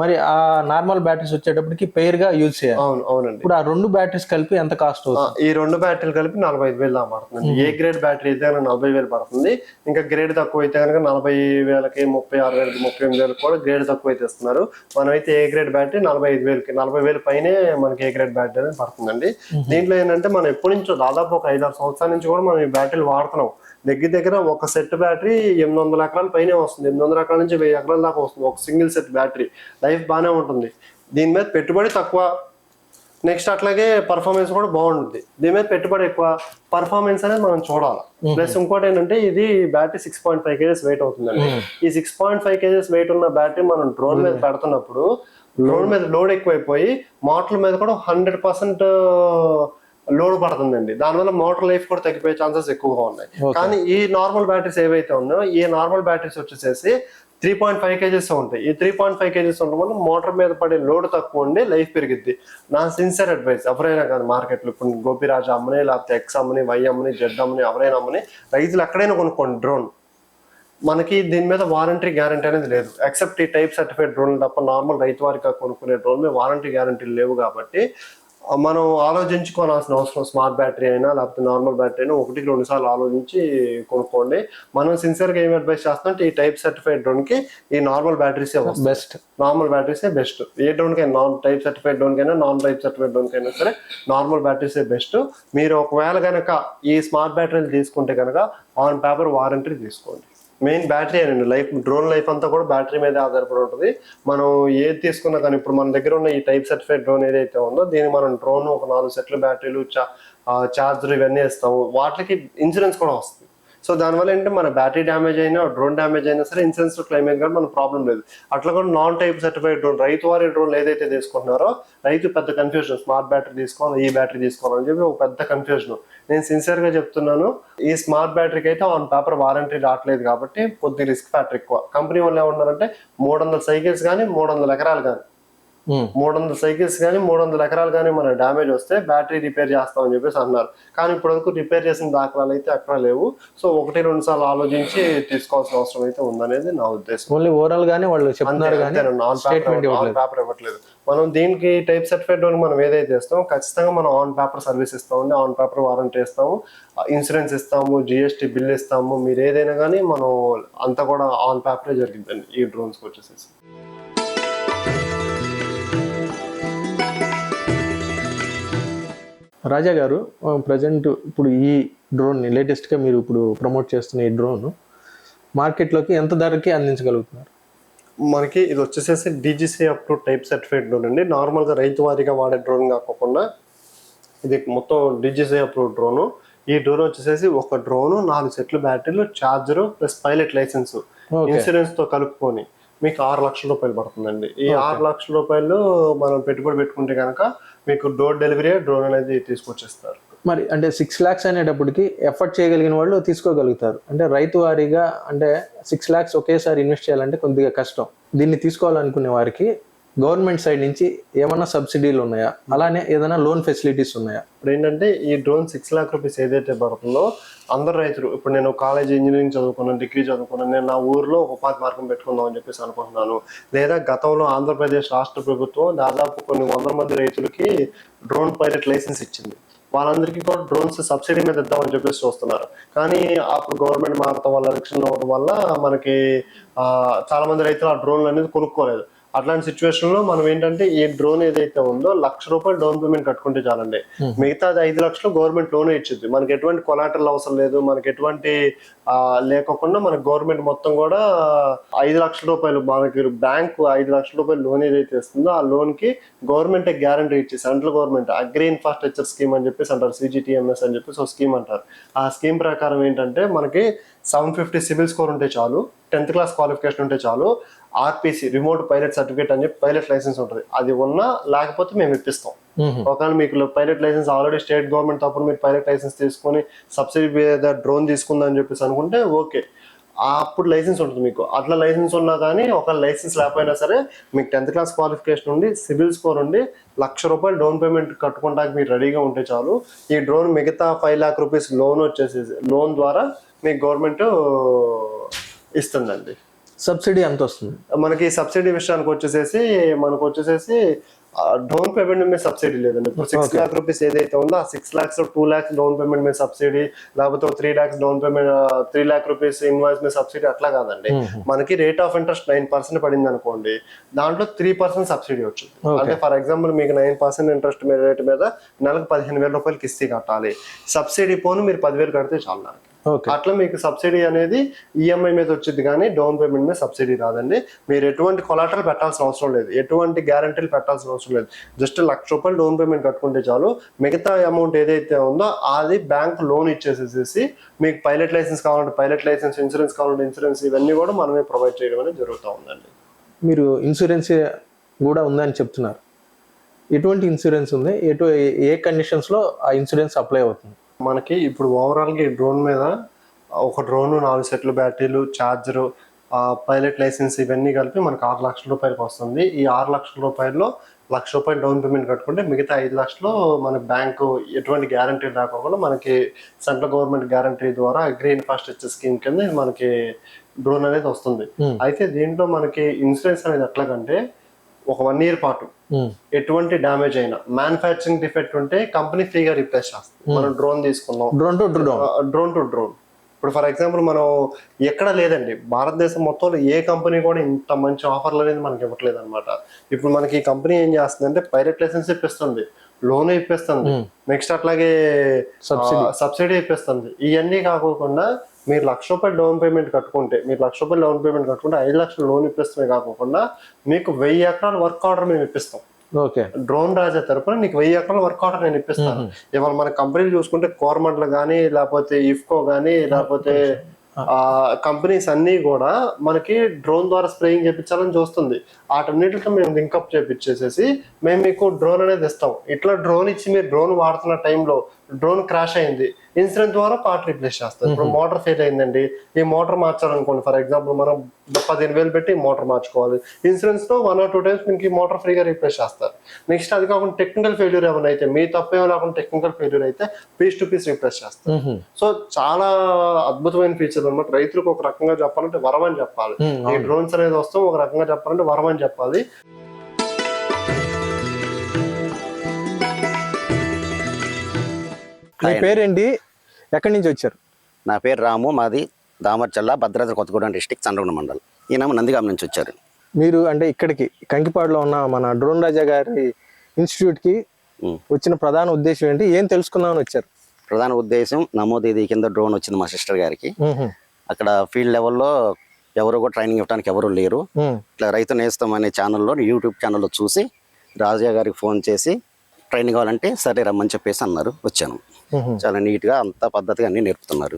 మరి ఆ నార్మల్ బ్యాటరీస్ వచ్చేటప్పటికి పెయిర్ గా యూజ్ చేయాలి.
అవునండి.
ఇప్పుడు ఆ 2 బ్యాటరీస్ కలిపి ఎంత కాస్ట్ అవుతుంది?
ఈ 2 బ్యాటరీలు కలిపి 45,000 దాకా పడుతుంది. ఏ గ్రేడ్ బ్యాటరీ అయితే 40,000 పడుతుంది. ఇంకా గ్రేడ్ తక్కువ అయితే కనుక 40,000కి 36,000కి 38,000 కూడా గ్రేడ్ తక్కువ అయితే ఇస్తున్నారు. మనం అయితే ఏ గ్రేడ్ బ్యాటరీ 45,000కి 40,000 పైనే మనకి ఏ గ్రేడ్ బ్యాటరీ అనేది పడుతుందండి. దీంట్లో ఏంటంటే మనం ఎప్పటి నుంచో దాదాపు ఒక 5-6 సంవత్సరాల నుంచి కూడా మనం ఈ బ్యాటరీలు వాడుతున్నాం. దగ్గర ఒక సెట్ బ్యాటరీ 800 ఎకరాల పైనే వస్తుంది, 800 ఎకరాల నుంచి 1000 ఎకరాల దాకా వస్తుంది ఒక సింగిల్ సెట్ బ్యాటరీ. లైఫ్ బాగానే ఉంటుంది. దీని మీద పెట్టుబడి తక్కువ, నెక్స్ట్ అట్లాగే పర్ఫార్మెన్స్ కూడా బాగుంటుంది. దీని మీద పెట్టుబడి ఎక్కువ, పర్ఫార్మెన్స్ అనేది మనం చూడాలి. ప్లస్ ఇంకోటి ఏంటంటే ఇది బ్యాటరీ 6.5 kgs వెయిట్ అవుతుందండి. ఈ 6.5 kgs వెయిట్ ఉన్న బ్యాటరీ మనం డ్రోన్ మీద పెడుతున్నప్పుడు డ్రోన్ మీద లోడ్ ఎక్కువైపోయి మోటార్ మీద కూడా 100% లోడ్ పడుతుందండి. దానివల్ల మోటార్ లైఫ్ కూడా తగ్గిపోయే ఛాన్సెస్ ఎక్కువగా ఉన్నాయి. కానీ ఈ నార్మల్ బ్యాటరీస్ ఏవైతే ఉన్నాయో ఈ నార్మల్ బ్యాటరీస్ వచ్చేసేసి 3.5 kgs ఉంటాయి. ఈ 3.5 kgs ఉండడం వల్ల మోటార్ మీద పడే లోడ్ తక్కువ ఉండి లైఫ్ పెరిగిద్ది. నా సిన్సియర్ అడ్వైస్ ఎవరైనా కానీ మార్కెట్లో ఇప్పుడు గోపిరాజ్ అమ్మని లేకపోతే ఎక్స్ అమ్మని వై అమ్మని జెడ్ అమ్మని ఎవరైనా అమ్మని రైతులు ఎక్కడైనా కొనుక్కోండి డ్రోన్. మనకి దీని మీద వారంటీ గ్యారంటీ అనేది లేదు. ఎక్సెప్ట్ ఈ టైప్ సర్టిఫైడ్ డ్రోన్ తప్ప నార్మల్ రైతు వారిగా కొనుక్కునే డ్రోన్ మీద వారంటీ గ్యారంటీలు లేవు. కాబట్టి మనం ఆలోచించుకోవాల్సిన అవసరం స్మార్ట్ బ్యాటరీ అయినా లేకపోతే నార్మల్ బ్యాటరీ అయినా 1-2 సార్లు ఆలోచించి కొనుక్కోండి. మనం సిన్సియర్గా ఏం అడ్వైస్ చేస్తామంటే ఈ టైప్ సర్టిఫైడ్ డ్రోన్ కి ఈ నార్మల్ బ్యాటరీసే బెస్ట్. నార్మల్ బ్యాటరీసే బెస్ట్. ఏ డ్రోన్ కైనా నాన్ టైప్ సర్టిఫైడ్ డ్రోన్ కైనా నాన్ టైప్ సర్టిఫైడ్ డ్రోన్ కైనా సరే నార్మల్ బ్యాటరీసే బెస్ట్. మీరు ఒకవేళ కనుక ఈ స్మార్ట్ బ్యాటరీలు తీసుకుంటే కనుక ఆన్ పేపర్ వారంటీ తీసుకోండి. మెయిన్ బ్యాటరీ అండి. లైఫ్ డ్రోన్ లైఫ్ అంతా కూడా బ్యాటరీ మీద ఆధారపడి ఉంటుంది. మనం ఏది తీసుకున్నా కానీ ఇప్పుడు మన దగ్గర ఉన్న ఈ టైప్ సర్టిఫైడ్ డ్రోన్ ఏదైతే ఉందో దీనికి మనం డ్రోన్ ఒక 4 సెట్ల బ్యాటరీలు చార్జర్ ఇవన్నీ ఇస్తాము. వాటికి ఇన్సూరెన్స్ కూడా వస్తుంది. సో దానివల్ల ఏంటంటే మన బ్యాటరీ డ్యామేజ్ అయినా డ్రోన్ డ్యామేజ్ అయినా సరే ఇన్సూరెన్స్ క్లెయిమ్ అయినా కానీ మనకు ప్రాబ్లం లేదు. అట్లా కూడా నాన్ టైప్ సర్టిఫైడ్ డ్రోన్ రైతు వారి డ్రోన్లు ఏదైతే తీసుకుంటున్నారో రైతు పెద్ద కన్ఫ్యూజన్, స్మార్ట్ బ్యాటరీ తీసుకోవాలి ఈ బ్యాటరీ తీసుకోవాలని చెప్పి ఒక పెద్ద కన్ఫ్యూజన్. నేను సిన్సియర్ గా చెప్తున్నాను, ఈ స్మార్ట్ బ్యాటరీకి అయితే ఆన్ పేపర్ వారంటీ రావట్లేదు కాబట్టి కొద్ది రిస్క్ ఫ్యాక్టర్ ఎక్కువ. కంపెనీ వాళ్ళు ఏమన్నారంటే 300 సైకిల్స్ కానీ 300 ఎకరాలు కానీ 300 సైకిల్స్ కానీ 300 ఎకరాలు కానీ మన డ్యామేజ్ వస్తే బ్యాటరీ రిపేర్ చేస్తామని చెప్పేసి అన్నారు. కానీ ఇప్పుడు వరకు రిపేర్ చేసిన దాఖలాలు అయితే అక్కడ లేవు. సో 1-2 సార్లు ఆలోచించి తీసుకోవాల్సిన అవసరం అయితే ఉందనేది నా ఉద్దేశం.
ఓన్లీ ఓవరాల్ గానే వాళ్ళు చెప్తున్నారు కానీ
ఆన్ పేపర్ ఇవ్వట్లేదు. మనం దీనికి టైప్ సర్టిఫైడ్ డ్రోన్ మనం ఏదైతే ఇస్తామో ఖచ్చితంగా మనం ఆన్ పేపర్ సర్వీస్ ఇస్తామండి. ఆన్ పేపర్ వారంటీ ఇస్తాము, ఇన్సూరెన్స్ ఇస్తాము, GST బిల్ ఇస్తాము. మీరు ఏదైనా కానీ మనం అంతా కూడా ఆన్ పేపరే జరిగిందండి ఈ డ్రోన్స్కి వచ్చేసేసి.
రాజా గారు, ప్రజెంట్ ఇప్పుడు ఈ డ్రోన్ని లేటెస్ట్గా మీరు ఇప్పుడు ప్రమోట్ చేస్తున్న ఈ డ్రోన్ మార్కెట్లోకి ఎంత ధరకి అందించగలుగుతున్నారు?
మనకి ఇది వచ్చేసేసి DGC approve type certified drone అండి. నార్మల్గా రైతు వారీగా వాడే డ్రోన్ కాకుండా ఇది మొత్తం డీజీసీ అప్రూవ్ డ్రోను. ఈ డ్రోన్ వచ్చేసేసి ఒక డ్రోను, 4 సెట్లు బ్యాటరీలు, charger plus pilot licence, insurance తో కలుపుకొని మీకు 6 లక్షల రూపాయలు పడుతుందండి. ఈ 6 లక్షల రూపాయలు మనం పెట్టుబడి పెట్టుకుంటే కనుక మీకు డోర్ డెలివరీ డ్రోన్ అనేది తీసుకొచ్చేస్తారు.
మరి అంటే 6 lakhs అనేటప్పటికి ఎఫర్ట్ చేయగలిగిన వాళ్ళు తీసుకోగలుగుతారు. అంటే రైతు వారీగా అంటే 6 lakhs ఒకేసారి ఇన్వెస్ట్ చేయాలంటే కొద్దిగా కష్టం. దీన్ని తీసుకోవాలనుకునే వారికి గవర్నమెంట్ సైడ్ నుంచి ఏమన్నా సబ్సిడీలు ఉన్నాయా, అలానే ఏదైనా లోన్ ఫెసిలిటీస్ ఉన్నాయా?
ఇప్పుడు ఏంటంటే ఈ డ్రోన్ 6 lakh రూపీస్ ఏదైతే పడుతుందో అందరు రైతులు, ఇప్పుడు నేను కాలేజ్ ఇంజనీరింగ్ చదువుకున్నాను, డిగ్రీ చదువుకున్నాను, నేను నా ఊర్లో ఒక ఉపాధి మార్గం పెట్టుకుందాం అని చెప్పేసి అనుకుంటున్నాను, లేదా గతంలో ఆంధ్రప్రదేశ్ రాష్ట్ర ప్రభుత్వం దాదాపు కొన్ని 100 మంది రైతులకి డ్రోన్ పైలట్ లైసెన్స్ ఇచ్చింది. వాళ్ళందరికీ కూడా డ్రోన్స్ సబ్సిడీ మీద ఇద్దామని చెప్పేసి చూస్తున్నారు. కానీ అప్పుడు గవర్నమెంట్ మారటం వల్ల, ఎలక్షన్ అవ్వడం వల్ల మనకి చాలా మంది రైతులు ఆ డ్రోన్లు అనేది కొనుక్కోలేదు. అట్లాంటి సిచ్యువేషన్ లో మనం ఏంటంటే ఈ డ్రోన్ ఏదైతే ఉందో 1 లక్ష రూపాయలు డౌన్ పేమెంట్ కట్టుకుంటే చాలండి. మిగతా 5 లక్షలు గవర్నమెంట్ లోనే ఇచ్చింది. మనకి ఎటువంటి కొలాటరల్ అవసరం లేదు, మనకి ఎటువంటి లేకోకుండా మనకి గవర్నమెంట్ మొత్తం కూడా 5 లక్షల రూపాయలు, మనకి బ్యాంకు 5 లక్షల రూపాయలు లోన్ ఏదైతే ఇస్తుందో ఆ లోన్ కి గవర్నమెంట్ గ్యారంటీ ఇచ్చి, central government agri infrastructure scheme అని చెప్పేసి అంటారు, CGTMS అని చెప్పేసి ఒక స్కీమ్ అంటారు. ఆ స్కీమ్ ప్రకారం ఏంటంటే మనకి 750 సివిల్ స్కోర్ ఉంటే చాలు, 10th క్లాస్ క్వాలిఫికేషన్ ఉంటే చాలు, RPC రిమోట్ పైలట్ సర్టిఫికేట్ అని చెప్పి పైలట్ లైసెన్స్ ఉంటుంది, అది ఉన్నా లేకపోతే మేము ఇప్పిస్తాం. ఒకవేళ మీకు pilot licence already state government తప్పుడు మీరు పైలట్ లైసెన్స్ తీసుకొని సబ్సిడీ మీద డ్రోన్ తీసుకుందని చెప్పేసి అనుకుంటే ఓకే, అప్పుడు లైసెన్స్ ఉంటుంది మీకు. అట్లా లైసెన్స్ ఉన్నా కానీ ఒక లైసెన్స్ లేకపోయినా సరే మీకు 10th క్లాస్ క్వాలిఫికేషన్ ఉండి, సివిల్ స్కోర్ ఉండి, 1 లక్ష రూపాయలు డౌన్ పేమెంట్ కట్టుకోవడానికి మీరు రెడీగా ఉంటే చాలు. ఈ డ్రోన్ మిగతా 5 lakh రూపీస్ లోన్ వచ్చేసి లోన్ ద్వారా మీకు గవర్నమెంట్ ఇస్తుందండి.
సబ్సిడీ ఎంత వస్తుంది
మనకి? సబ్సిడీ విషయానికి వచ్చేసేసి డౌన్ పేమెంట్ మీద సబ్సిడీ లేదండి. ఇప్పుడు 6 lakh రూపీస్ ఏదైతే ఉందో ఆ 6 lakhs 2 lakhs డౌన్ పేమెంట్ మీద సబ్సిడీ, లేకపోతే 3 lakhs down payment 3 lakh rupees invoice మీద సబ్సిడీ, అట్లా కాదండి. మనకి రేట్ ఆఫ్ ఇంట్రెస్ట్ 9% పడింది అనుకోండి, దాంట్లో 3% సబ్సిడీ వచ్చింది. అంటే ఫర్ ఎగ్జాంపుల్ మీకు 9% ఇంట్రెస్ట్ రేట్ మీద నెలకు 15,000 రూపాయలు కిస్తీ కట్టాలి. సబ్సిడీ పోను మీరు 10,000 కడితే చాలు. అట్లా మీకు సబ్సిడీ అనేది ఈఎంఐ మీద వచ్చింది, కానీ డౌన్ పేమెంట్ మీద సబ్సిడీ రాదండి. మీరు ఎటువంటి కొలాటరల్ పెట్టాల్సిన అవసరం లేదు, ఎటువంటి గ్యారంటీలు పెట్టాల్సిన అవసరం లేదు. జస్ట్ 1 లక్ష రూపాయలు డౌన్ పేమెంట్ కట్టుకుంటే చాలు. మిగతా అమౌంట్ ఏదైతే ఉందో అది బ్యాంక్ లోన్ ఇచ్చేసేసి మీకు పైలట్ లైసెన్స్ కావాలంటే పైలట్ లైసెన్స్, ఇన్సూరెన్స్ కావాలంటే ఇన్సూరెన్స్, ఇవన్నీ కూడా మనమే ప్రొవైడ్ చేయడం అనేది జరుగుతూ ఉందండి.
మీరు ఇన్సూరెన్స్ కూడా ఉందని చెప్తున్నారు. ఎటువంటి ఇన్సూరెన్స్ ఉంది, ఏ కండిషన్స్ లో ఆ ఇన్సూరెన్స్ అప్లై అవుతుంది?
మనకి ఇప్పుడు ఓవరాల్ గా ఈ డ్రోన్ మీద ఒక డ్రోన్, 4 సెట్లు బ్యాటరీలు, ఛార్జరు, పైలట్ లైసెన్స్ ఇవన్నీ కలిపి మనకి 6 లక్షల రూపాయలకి వస్తుంది. ఈ 6 లక్షల రూపాయల్లో 1 లక్ష రూపాయలు డౌన్ పేమెంట్ కట్టుకుంటే మిగతా 5 లక్షలు మన బ్యాంకు ఎటువంటి గ్యారంటీ రాకుండా మనకి సెంట్రల్ గవర్నమెంట్ గ్యారంటీ ద్వారా అగ్రి ఇన్ఫ్రాస్ట్రక్చర్ స్కీమ్ కింద మనకి డ్రోన్ అనేది వస్తుంది. అయితే దీంట్లో మనకి ఇన్సూరెన్స్ అనేది ఎట్లాగంటే ఒక 1 year పాటు ఎటువంటి డ్యామేజ్ అయినా, మ్యానుఫ్యాక్చరింగ్ డిఫెక్ట్ ఉంటే కంపెనీ ఫ్రీగా రిప్లేస్ చేస్తుంది. మనం డ్రోన్ తీసుకుందాం, డ్రోన్ టు డ్రోన్. ఇప్పుడు ఫర్ ఎగ్జాంపుల్ మనం ఎక్కడ లేదండి, భారతదేశం మొత్తంలో ఏ కంపెనీ కూడా ఇంత మంచి ఆఫర్లు అనేది మనకి ఇవ్వట్లేదు అనమాట. ఇప్పుడు మనకి ఈ కంపెనీ ఏం చేస్తుంది అంటే పైలట్ లైసెన్స్ ఇప్పిస్తుంది, లోన్ ఇప్పిస్తుంది, నెక్స్ట్ అట్లాగే సబ్సిడీ ఇప్పిస్తుంది. ఇవన్నీ కాకుండా మీరు 1 లక్ష రూపాయలు డౌన్ పేమెంట్ కట్టుకుంటే, 5 లక్షలు లోన్ ఇప్పిస్తమే కాకుండా మీకు 1000 ఎకరాల వర్క్ ఆర్డర్ మేము ఇప్పిస్తాం. డ్రోన్ రాజా తరపున నీకు 1000 ఎకరాల వర్క్ ఆర్డర్ నేను ఇప్పిస్తాను. ఇవాళ మన కంపెనీలు చూసుకుంటే కోరమండల్ కానీ, లేకపోతే ఇఫ్కో కానీ, లేకపోతే కంపెనీస్ అన్ని కూడా మనకి డ్రోన్ ద్వారా స్ప్రేయింగ్ చేయించాలని చూస్తుంది. వాటన్నిటితో మేము లింకప్ చేపించేసేసి మేము మీకు డ్రోన్ అనేది ఇస్తాం. ఇట్లా డ్రోన్ ఇచ్చి మీరు డ్రోన్ వాడుతున్న టైంలో డ్రోన్ క్రాష్ అయింది, ఇన్సూరెన్స్ ద్వారా పార్ట్ రీప్లేస్ చేస్తారు. ఇప్పుడు మోటార్ ఫెయిల్ అయిందండి, ఈ మోటార్ మార్చాలనుకోండి, ఫర్ ఎగ్జాంపుల్ మనం 15,000 పెట్టి మోటార్ మార్చుకోవాలి, ఇన్సూరెన్స్ లో 1 or 2 times మీకు ఈ మోటార్ ఫ్రీగా రీప్లేస్ చేస్తారు. నెక్స్ట్ అది కాకుండా టెక్నికల్ ఫెయిల్యూర్ ఏమైనా అయితే, మీ తప్పేమో లేకుండా టెక్నికల్ ఫెయిల్యూర్ అయితే పీస్ టు పీస్ రీప్లేస్ చేస్తారు. సో చాలా అద్భుతమైన ఫీచర్ అనమాట. రైతులకు ఒక రకంగా చెప్పాలంటే వరం అని చెప్పాలి. ఈ డ్రోన్స్ అనేది వస్తాం, ఒక రకంగా చెప్పాలంటే వరం అని చెప్పాలి.
మీ పేరేంటి, ఎక్కడి నుంచి వచ్చారు?
నా పేరు రాము, మాది దామర్చల్ల, భద్రాద్రి కొత్తగూడెం డిస్టిక్, చంద్రగుండ మండలం. ఈయన నందిగామ నుంచి వచ్చారు.
మీరు అంటే ఇక్కడికి కంకిపాడులో ఉన్న మన డ్రోన్ రాజా గారి ఇన్స్టిట్యూట్కి వచ్చిన ప్రధాన ఉద్దేశం ఏంటి, ఏం తెలుసుకుందామని వచ్చారు?
ప్రధాన ఉద్దేశం నమోదేది కింద డ్రోన్ వచ్చింది మా సిస్టర్ గారికి. అక్కడ ఫీల్డ్ లెవెల్లో ఎవరు కూడా ట్రైనింగ్ ఇవ్వడానికి ఎవరు లేరు. ఇట్లా రైతు నేస్తం అనే ఛానల్లో, యూట్యూబ్ ఛానల్లో చూసి రాజయ్య గారికి ఫోన్ చేసి ట్రైనింగ్ కావాలంటే సరే రమ్మని చెప్పేసి అన్నారు. వచ్చాను. చాలా నీట్ గా అంత పద్ధతిగా అన్ని నేర్పుతున్నారు.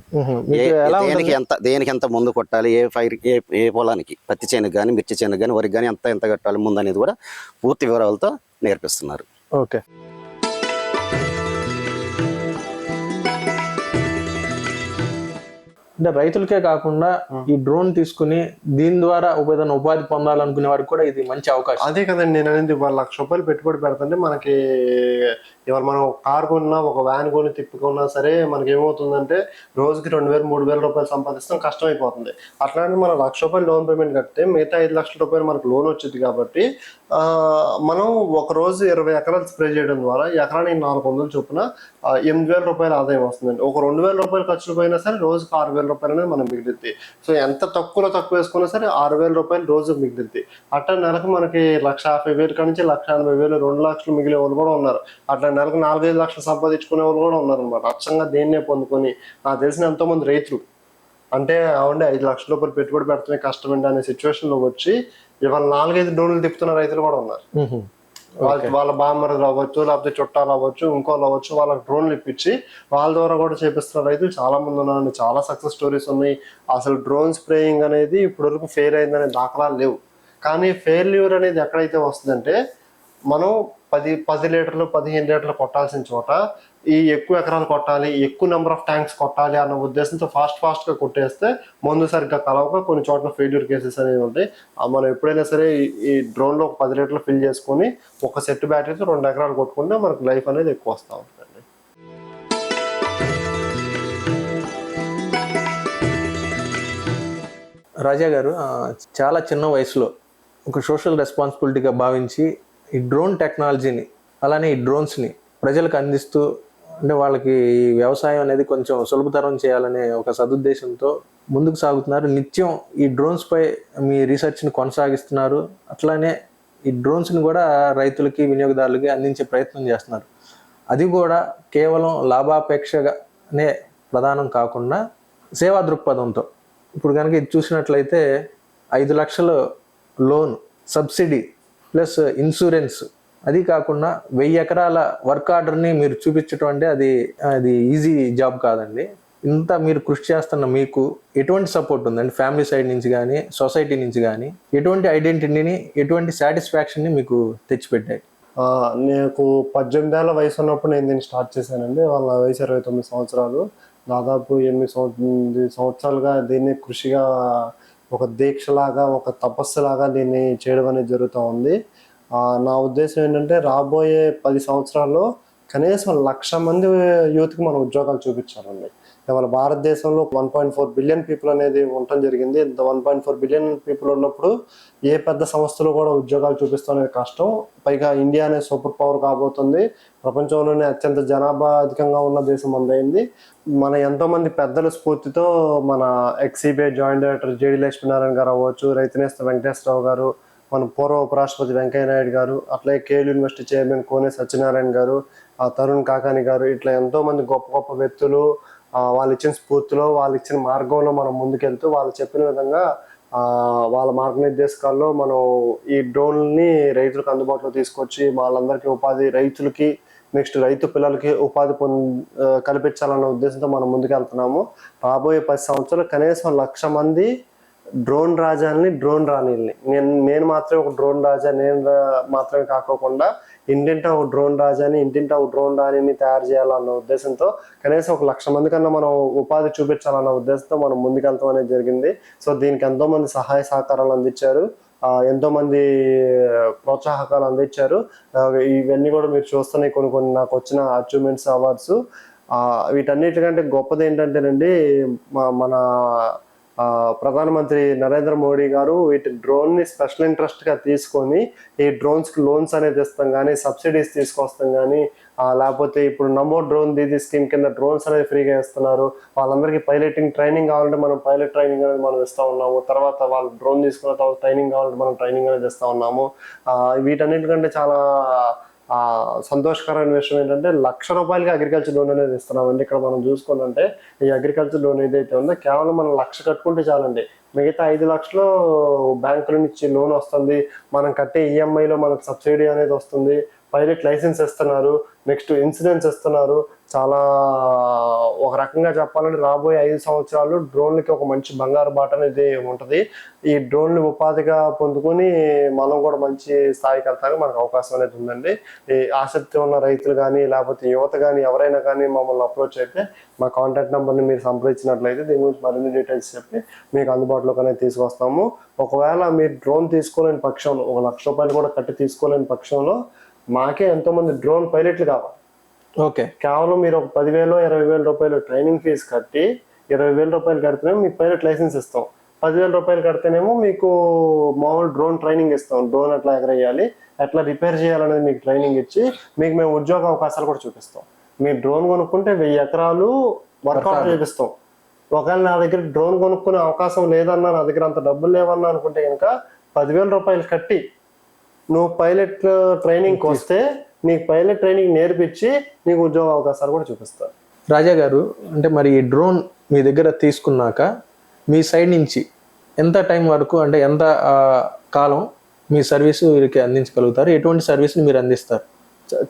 దేనికి ఎంత ముందు కొట్టాలి, ఏ ఫైర్ ఏ పొలానికి, పత్తి చేనుకి కానీ మిర్చి చేనుకి కానీ వరికి కానీ ఎంత కట్టాలి ముందు అనేది కూడా పూర్తి వివరాలతో నేర్పిస్తున్నారు.
ఓకే. అంటే రైతులకే కాకుండా ఈ డ్రోన్ తీసుకుని దీని ద్వారా ఏదైనా ఉపాధి పొందాలనుకునే వారికి కూడా ఇది మంచి అవకాశం.
అదే కదండి నేను అనేది, ఇవాళ ₹1,00,000 పెట్టుబడి పెడుతుంటే మనకి ఇవాళ మనం ఒక కార్ కొన్నా, ఒక వ్యాన్ కొని తిప్పుకున్నా సరే మనకి ఏమవుతుందంటే రోజుకి ₹2,000-3,000 సంపాదిస్తాం, కష్టమైపోతుంది. అట్లాంటి మనం ₹1,00,000 డౌన్ పేమెంట్ కడితే మిగతా ₹5,00,000 మనకు లోన్ వచ్చింది. కాబట్టి మనం ఒక రోజు 20 ఎకరాలు స్ప్రే చేయడం ద్వారా ఎకరానికి 400 చొప్పున ₹8,000 ఆదాయం వస్తుందండి. ఒక ₹2,000 ఖర్చులు పోయినా సరే రోజుకి ₹6,000 అనేది మనం మిగిలిద్ది. సో ఎంత తక్కువ వేసుకున్నా సరే ₹6,000 రోజు మిగిలిద్ది. అట్లా నెలకు మనకి 1,50,000 కాడి నుంచి 1,80,000, 2,00,000 మిగిలే వాళ్ళు కూడా ఉన్నారు. అట్లా నెలకు 4-5 లక్షలు సంపాదించుకునే వాళ్ళు కూడా ఉన్నారు అనమాట. అచ్చంగా దేన్నే పొందుకొని నాకు తెలిసిన ఎంతో మంది రైతులు అంటే అవునండి ₹5,00,000 పెట్టుబడి పెడతామే కష్టమండి అనే సిచ్యువేషన్ లో వచ్చి ఇవాళ 4-5 డ్రోన్లు తిప్పుతున్న రైతులు కూడా ఉన్నారు. వాళ్ళ బామ్మరులు అవ్వచ్చు, లేకపోతే చుట్టాలు అవ్వచ్చు, ఇంకోళ్ళు అవ్వచ్చు, వాళ్ళకి డ్రోన్లు ఇప్పించి వాళ్ళ ద్వారా కూడా చేపిస్తున్న రైతులు చాలా మంది ఉన్నారండి. చాలా సక్సెస్ స్టోరీస్ ఉన్నాయి. అసలు డ్రోన్ స్ప్రేయింగ్ అనేది ఇప్పటివరకు ఫెయిల్ అయిందనే దాఖలాలు లేవు. కానీ ఫెయిల్యూర్ అనేది ఎక్కడైతే వస్తుందంటే మనం 10 లీటర్లు 15 లీటర్లు కొట్టాల్సిన చోట ఈ ఎక్కువ ఎకరాలు కొట్టాలి, ఎక్కువ నెంబర్ ఆఫ్ ట్యాంక్స్ కొట్టాలి అన్న ఉద్దేశంతో ఫాస్ట్ గా కొట్టేస్తే మందు సరిగ్గా కలవక కొన్ని చోట్ల ఫెయిల్యూర్ కేసెస్ అనేవి ఉంటాయి. మనం ఎప్పుడైనా సరే ఈ డ్రోన్ లో 10 లీటర్లు ఫిల్ చేసుకుని ఒక సెట్ బ్యాటరీతో 2 ఎకరాలు కొట్టుకుంటే మనకు లైఫ్ అనేది ఎక్కువ వస్తూ ఉంటుందండి.
రాజా గారు చాలా చిన్న వయసులో ఒక సోషల్ రెస్పాన్సిబిలిటీగా భావించి ఈ డ్రోన్ టెక్నాలజీని అలానే ఈ డ్రోన్స్ని ప్రజలకు అందిస్తూ అంటే వాళ్ళకి ఈ వ్యవసాయం అనేది కొంచెం సులభతరం చేయాలనే ఒక సదుద్దేశంతో ముందుకు సాగుతున్నారు. నిత్యం ఈ డ్రోన్స్పై మీ రీసెర్చ్ని కొనసాగిస్తున్నారు. అట్లానే ఈ డ్రోన్స్ని కూడా రైతులకి వినియోగదారులకి అందించే ప్రయత్నం చేస్తున్నారు. అది కూడా కేవలం లాభాపేక్షగానే ప్రధానం కాకుండా సేవా దృక్పథంతో. ఇప్పుడు కనుక ఇది చూసినట్లయితే 5 లక్షల లోన్, సబ్సిడీ ప్లస్ ఇన్సూరెన్స్, అది కాకుండా 1000 ఎకరాల వర్క్ ఆర్డర్ని మీరు చూపించడం అంటే అది ఈజీ జాబ్ కాదండి. ఇంత మీరు కృషి చేస్తున్న మీకు ఎటువంటి సపోర్ట్ ఉందండి ఫ్యామిలీ సైడ్ నుంచి కానీ సొసైటీ నుంచి కానీ? ఎటువంటి ఐడెంటిటీని, ఎటువంటి సాటిస్ఫాక్షన్ని మీకు తెచ్చిపెట్టాయి?
నాకు 18 ఏళ్ళ వయసు ఉన్నప్పుడు నేను దీన్ని స్టార్ట్ చేశానండి. వాళ్ళ వయసు 29 సంవత్సరాలు. దాదాపు 8 సంవత్సరాలుగా దీన్ని కృషిగా ఒక దీక్షలాగా, ఒక తపస్సులాగా దీన్ని చేయడం అనేది జరుగుతూ ఉంది. నా ఉద్దేశం ఏంటంటే రాబోయే 10 సంవత్సరాల్లో కనీసం 1,00,000 మంది యూత్కి మనం ఉద్యోగాలు చూపించాలండి. ఇవాళ భారతదేశంలో 1.4 బిలియన్ పీపుల్ అనేది ఉండటం జరిగింది. 1.4 బిలియన్ పీపుల్ ఉన్నప్పుడు ఏ పెద్ద సంస్థలు కూడా ఉద్యోగాలు చూపిస్తాం అనేది కష్టం. పైగా ఇండియా అనే సూపర్ పవర్ కాబోతుంది. ప్రపంచంలోనే అత్యంత జనాభా అధికంగా ఉన్న దేశం అందైంది. మన ఎంతో మంది పెద్దల స్ఫూర్తితో మన ఎక్సీబీఐ జాయింట్ డైరెక్టర్ జేడి లక్ష్మీనారాయణ గారు అవ్వచ్చు, రైతునేస్త వెంకటేశ్వరరావు గారు, మన పూర్వ ఉపరాష్ట్రపతి వెంకయ్య నాయుడు గారు, అట్లాగే కేఎల్ యూనివర్సిటీ చైర్మన్ కోనే సత్యనారాయణ గారు, తరుణ్ కాకాని గారు, ఇట్లా ఎంతో మంది గొప్ప గొప్ప వ్యక్తులు వాళ్ళు ఇచ్చిన స్ఫూర్తిలో, వాళ్ళు ఇచ్చిన మార్గంలో మనం ముందుకెళ్తూ వాళ్ళు చెప్పిన విధంగా వాళ్ళ మార్గనిర్దేశకాల్లో మనం ఈ డ్రోన్ని రైతులకు అందుబాటులో తీసుకొచ్చి వాళ్ళందరికీ ఉపాధి, రైతులకి నెక్స్ట్ రైతు పిల్లలకి ఉపాధి కల్పించాలన్న ఉద్దేశంతో మనం ముందుకెళ్తున్నాము. రాబోయే 10 సంవత్సరాలు కనీసం 1,00,000 మంది డ్రోన్ రాజాలని, డ్రోన్ రాణిల్ని, నేను మాత్రమే ఒక డ్రోన్ రాజా, నేను మాత్రమే కాకోకుండా ఇంటింటా ఒక డ్రోన్ రాజాని, ఇంటింటా ఒక డ్రోన్ రాణిని తయారు చేయాలన్న ఉద్దేశంతో కనీసం ఒక 1,00,000 మంది కన్నా మనం ఉపాధి చూపించాలన్న ఉద్దేశంతో మనం ముందుకెళ్తాం అనేది జరిగింది. సో దీనికి ఎంతో మంది సహాయ సహకారాలు అందించారు, ఎంతో మంది ప్రోత్సాహకాలు అందించారు. ఇవన్నీ కూడా మీరు చూస్తున్నాయి కొన్ని నాకు వచ్చిన అచీవ్మెంట్స్, అవార్డ్స్. వీటన్నిటికంటే గొప్పది ఏంటంటేనండి, మన ప్రధానమంత్రి నరేంద్ర మోడీ గారు వీటి డ్రోన్ ని స్పెషల్ ఇంట్రెస్ట్ గా తీసుకొని ఈ డ్రోన్స్ కి లోన్స్ అనేది ఇస్తాం కానీ, సబ్సిడీస్ తీసుకొస్తాం కానీ, లేకపోతే ఇప్పుడు నమో డ్రోన్ దీదీ స్కీమ్ కింద డ్రోన్స్ అనేది ఫ్రీగా ఇస్తున్నారు. వాళ్ళందరికీ పైలటింగ్ ట్రైనింగ్ కావాలంటే మనం పైలట్ ట్రైనింగ్ అనేది మనం ఇస్తా ఉన్నాము. తర్వాత వాళ్ళు డ్రోన్ తీసుకున్న తర్వాత ట్రైనింగ్ కావాలంటే మనం ట్రైనింగ్ అనేది ఇస్తా ఉన్నాము. వీటన్నిటికంటే చాలా సంతోషకరమైన విషయం ఏంటంటే ₹1,00,000 అగ్రికల్చర్ లోన్ అనేది ఇస్తున్నామండి. ఇక్కడ మనం చూసుకుంటే ఈ అగ్రికల్చర్ లోన్ ఏదైతే ఉందో కేవలం మనం 1,00,000 కట్టుకుంటే చాలండి. మిగతా 5,00,000 బ్యాంకుల నుంచి లోన్ వస్తుంది. మనం కట్టే ఈఎంఐలో మనకు సబ్సిడీ అనేది వస్తుంది. పైలట్ లైసెన్స్ ఇస్తున్నారు, నెక్స్ట్ ఇన్సూరెన్స్ ఇస్తున్నారు. చాలా ఒక రకంగా చెప్పాలంటే రాబోయే 5 సంవత్సరాలు డ్రోన్లకి ఒక మంచి బంగారు బాట అనేది ఉంటుంది. ఈ డ్రోన్లు ఉపాధిగా పొందుకొని మనం కూడా మంచి స్థాయికి వెళ్తానికి మనకు అవకాశం అనేది ఉందండి. ఈ ఆసక్తి ఉన్న రైతులు కానీ లేకపోతే యువత కానీ ఎవరైనా కానీ మమ్మల్ని అప్రోచ్ అయితే మా కాంటాక్ట్ నెంబర్ని మీరు సంప్రదించినట్లయితే దీని గురించి మరిన్ని డీటెయిల్స్ చెప్పి మీకు అందుబాటులోకి అనేది తీసుకొస్తాము. ఒకవేళ మీరు డ్రోన్ తీసుకోలేని పక్షంలో ₹1,00,000 కూడా కట్టి తీసుకోలేని పక్షంలో మాకే ఎంతోమంది డ్రోన్ పైలట్లు కావాలి.
ఓకే,
కేవలం మీరు ఒక ₹10,000 ₹20,000 ట్రైనింగ్ ఫీజు కట్టి ₹20,000 కడితేనేమో మీకు పైలట్ లైసెన్స్ ఇస్తాం. ₹10,000 కడితేనేమో మీకు మామూలు డ్రోన్ ట్రైనింగ్ ఇస్తాం. డ్రోన్ ఎట్లా ఎగరేయాలి, ఎట్లా రిపేర్ చేయాలనేది మీకు ట్రైనింగ్ ఇచ్చి మీకు మేము ఉద్యోగ అవకాశాలు కూడా చూపిస్తాం. మీరు డ్రోన్ కొనుక్కుంటే 1000 ఎకరాలు వర్కౌట్ చేపిస్తాం. ఒకవేళ నా దగ్గర డ్రోన్ కొనుక్కునే అవకాశం లేదన్నా, నా దగ్గర అంత డబ్బులు లేవన్నా అనుకుంటే కనుక ₹10,000 కట్టి నువ్వు పైలట్ ట్రైనింగ్కి వస్తే నీకు పైలట్ ట్రైనింగ్ నేర్పించి నీకు ఉద్యోగ అవకాశాలు కూడా చూపిస్తారు.
రాజా గారు, అంటే మరి ఈ డ్రోన్ మీ దగ్గర తీసుకున్నాక మీ సైడ్ నుంచి ఎంత టైం వరకు, అంటే ఎంత కాలం మీ సర్వీస్ వీరికి అందించగలుగుతారు? ఎటువంటి సర్వీస్ని మీరు అందిస్తారు?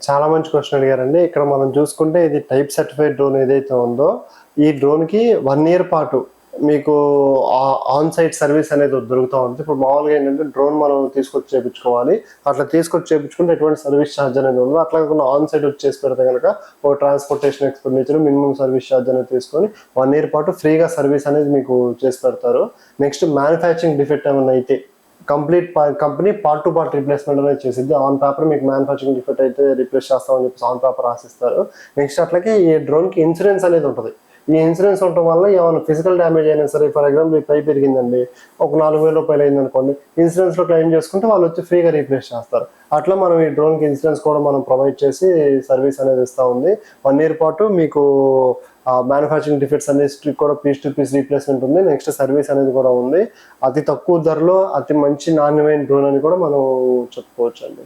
చాలా మంచి క్వశ్చన్ అడిగారండి. ఇక్కడ మనం చూసుకుంటే ఇది టైప్ సర్టిఫైడ్ డ్రోన్ ఏదైతే ఉందో ఈ డ్రోన్కి 1 year పాటు మీకు ఆన్ సైట్ సర్వీస్ అనేది దొరుకుతూ ఉంటుంది. ఇప్పుడు మామూలుగా ఏంటంటే డ్రోన్ మనం తీసుకొచ్చి చేయించుకోవాలి. అట్లా తీసుకొచ్చి చేయించుకుంటే ఎటువంటి సర్వీస్ ఛార్జ్ అనేది ఉండదు. అట్లా కాకుండా ఆన్ సైట్ వచ్చేసి పెడితే కనుక ఒక transportation expenditure minimum service charge అనేది తీసుకొని 1 year పాటు ఫ్రీగా సర్వీస్ అనేది మీకు చేసి పెడతారు. నెక్స్ట్ మ్యానుఫ్యాక్చరింగ్ డిఫెక్ట్ ఏమైనా అయితే complete company part to part replacement అనేది చేసిద్ది. ఆన్ పేపర్ మీకు మ్యానుఫ్యాక్చరింగ్ డిఫెక్ట్ అయితే రీప్లేస్ చేస్తామని చెప్పేసి ఆన్ పేపర్ రాసిస్తారు. నెక్స్ట్ అట్లాగే ఈ డ్రోన్కి ఇన్సూరెన్స్ అనేది ఉంటుంది. ఈ ఇన్సూరెన్స్ ఉండటం వల్ల ఏమైనా ఫిజికల్ డ్యామేజ్ అయినా సరే, ఫర్ ఎగ్జాంపుల్ ఈ పైప్ పెరిగిందండి, ఒక ₹4,000 అయింది అనుకోండి, ఇన్సూరెన్స్లో క్లెయిమ్ చేసుకుంటే వాళ్ళు వచ్చి ఫ్రీగా రీప్లేస్ చేస్తారు. అట్లా మనం ఈ డ్రోన్కి ఇన్సూరెన్స్ కూడా మనం ప్రొవైడ్ చేసి సర్వీస్ అనేది ఇస్తూ ఉంది. 1 year పాటు మీకు మ్యానుఫ్యాక్చరింగ్ డిఫెక్ట్స్ అనేది కూడా పీస్ టు పీస్ రీప్లేస్మెంట్ ఉంది. నెక్స్ట్ సర్వీస్ అనేది కూడా ఉంది. అతి తక్కువ ధరలో అతి మంచి నాణ్యమైన డ్రోన్ అని కూడా మనం చెప్పుకోవచ్చు అండి.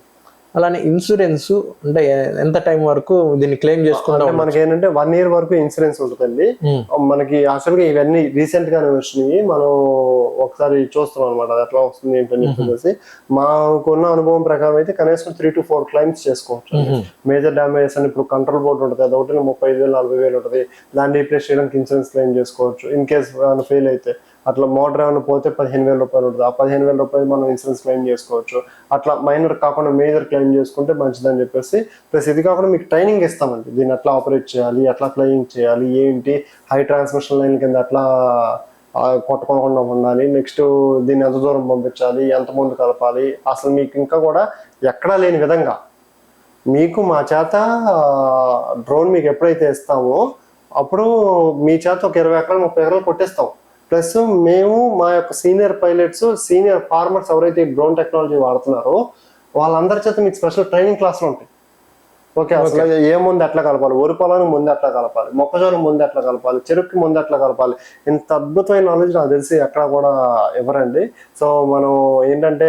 అలానే ఇన్సూరెన్స్ అంటే ఎంత టైం వరకు దీన్ని క్లెయిమ్ చేసుకుంటే
మనకి ఏంటంటే 1 year వరకు ఇన్సూరెన్స్ ఉంటుందండి. మనకి అసలుగా ఇవన్నీ రీసెంట్ గానే వచ్చినాయి. మనం ఒకసారి చూస్తున్నాం అనమాట అది ఎట్లా వస్తుంది ఏంటని చెప్పేసి. మాకున్న అనుభవం ప్రకారం అయితే కనీసం 3 to 4 క్లైమ్స్ చేసుకోవచ్చు. మేజర్ డ్యామేజెస్ అని ఇప్పుడు కంట్రోల్ బోర్డు ఉంటుంది, అదొకటి 35,000 40,000 ఉంటుంది. దాన్ని రీప్లేస్ చేయడానికి ఇన్సూరెన్స్ క్లెయిమ్ చేసుకోవచ్చు. ఇన్ కేస్ ఫెయిల్ అయితే అట్లా మోటార్ ఏమైనా పోతే ₹15,000 ఉంటుంది. ఆ ₹15,000 మనం ఇన్సూరెన్స్ క్లెయిమ్ చేసుకోవచ్చు. అట్లా మైనర్ కాకుండా మేజర్ క్లెయిమ్ చేసుకుంటే మంచిదని చెప్పేసి. ప్లస్ ఇది కాకుండా మీకు ట్రైనింగ్ ఇస్తామండి. దీన్ని ఎట్లా ఆపరేట్ చేయాలి, ఎట్లా ఫ్లయింగ్ చేయాలి, ఏంటి హై ట్రాన్స్మిషన్ లైన్ కింద ఎట్లా కొట్టుకోకుండా ఉండాలి, నెక్స్ట్ దీన్ని ఎంత దూరం పంపించాలి, ఎంత ముందు కలపాలి, అసలు మీకు ఇంకా కూడా ఎక్కడా లేని విధంగా మీకు మా చేత డ్రోన్ మీకు ఎప్పుడైతే ఇస్తామో అప్పుడు మీ చేత ఒక 20 ఎకరాలు 30 ఎకరాలు కొట్టేస్తాం. ప్లస్ మేము మా యొక్క సీనియర్ పైలట్స్, సీనియర్ ఫార్మర్స్ ఎవరైతే డ్రోన్ టెక్నాలజీ వాడుతున్నారో వాళ్ళందరి చేత మీకు స్పెషల్ ట్రైనింగ్ క్లాసులు ఉంటాయి. ఓకే, అసలు ఏ ముందు ఎట్లా కలపాలి, వరి పొలానికి ముందు ఎట్లా కలపాలి, మొక్కజొన్న ముందు ఎట్లా కలపాలి, చెరుకు ముందు ఎట్లా కలపాలి, ఇంత అద్భుతమైన నాలెడ్జ్ నాకు తెలిసి ఎక్కడ కూడా ఇవ్వరండి. సో మనం ఏంటంటే